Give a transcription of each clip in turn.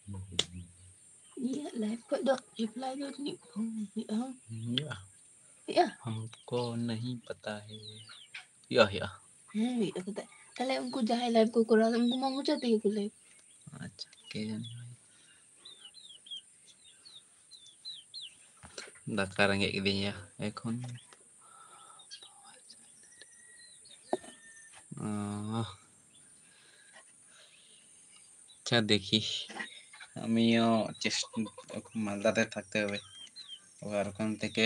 ये लाइव को दो रिप्लाई दो नहीं हम या हमको नहीं पता है या भी पता है ताले उनको जाए लाइव को करा उनको मांगो चाहते हैं को लाइव अच्छा के जाने दाका रंगे किदिnya এখন আচ্ছা দেখি আমিও চেষ্টা মালদাতে থাকতে হবে আর ওখান থেকে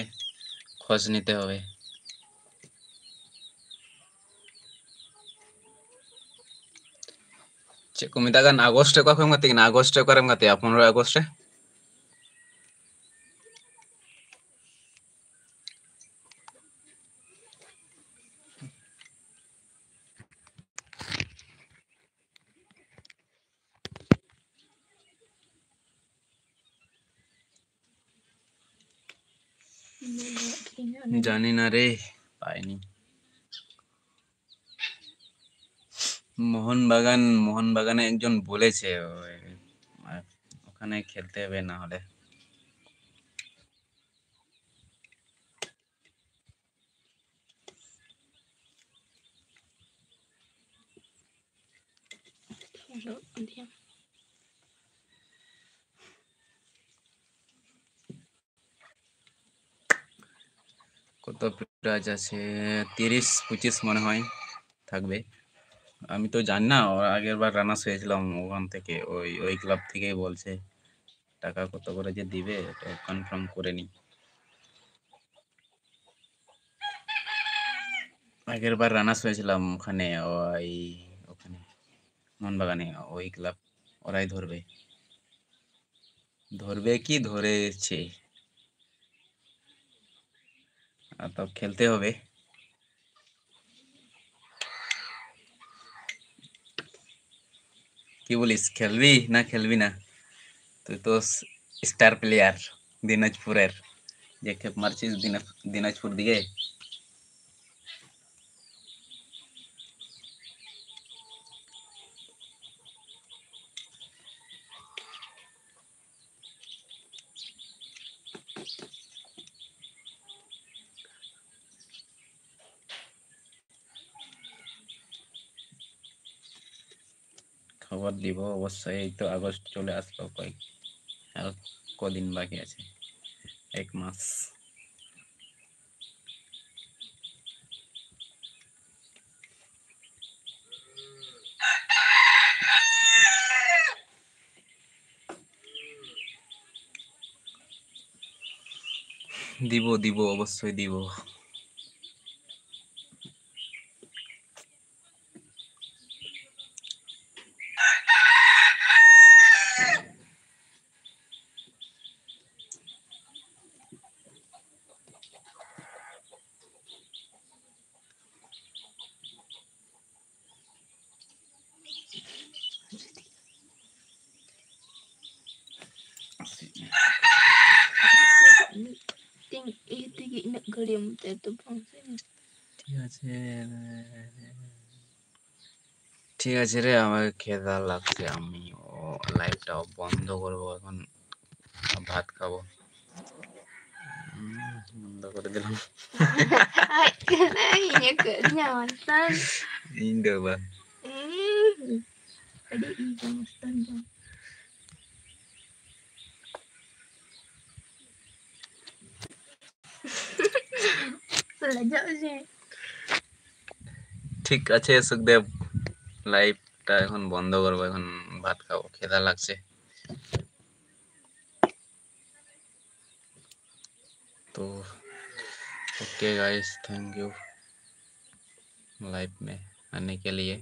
খোঁজ নিতে হবে ᱪᱮᱫ ᱠᱚ ᱢᱮᱛᱟᱜ ᱠᱟᱱ আগস্ট ᱨᱮ ᱚᱠᱟ ᱠᱷᱚᱱ ᱜᱟᱛᱮ ᱠᱟᱱᱟ আগস্ট ᱨᱮ ᱚᱠᱟᱨᱮᱢ ᱜᱟᱛᱮᱜᱼᱟ 15 আগস্ট ᱨᱮ জানি না রে পাইনি মোহনবাগানে একজন বলেছে ওখানে খেলতে হবে না হলে কত প্রাইজ আছে 30-25 মনে হয় থাকবে আমি তো জানি না আগের বার রানার্স হয়েছিলাম ওখান থেকে ওই ক্লাব থেকেই বলছে টাকা কত করে যে দিবে এটা কনফার্ম করে নি আগের বার রানার্স হয়েছিলাম ওখানে মোহনবাগানে ওই ক্লাব ওরাই ধরবে কি ধরেছে তো খেলতে হবে কি বলিস খেলবি না তুই তো স্টার প্লেয়ার দিনাজপুরের যে খেপ মারছিস দিনাজপুর দিকে খবর দিব অবশ্যই এই তো আগস্ট চলে আসলো আর কদিন বাকি আছে 1 মাস দিব অবশ্যই দিব ঠিক আছে রে আমার খেদা লাগছে আমি লাইভটা বন্ধ করব এখন ভাত খাবো বন্ধ করে দিলাম ইন্দো বা Tadi iya Mustang. Belajar sih. ঠিক আছে সুখদেব লাইভটা এখন বন্ধ করব এখন ভাত খাবো খেদা লাগছে तो okay guys thank you live में आने के लिए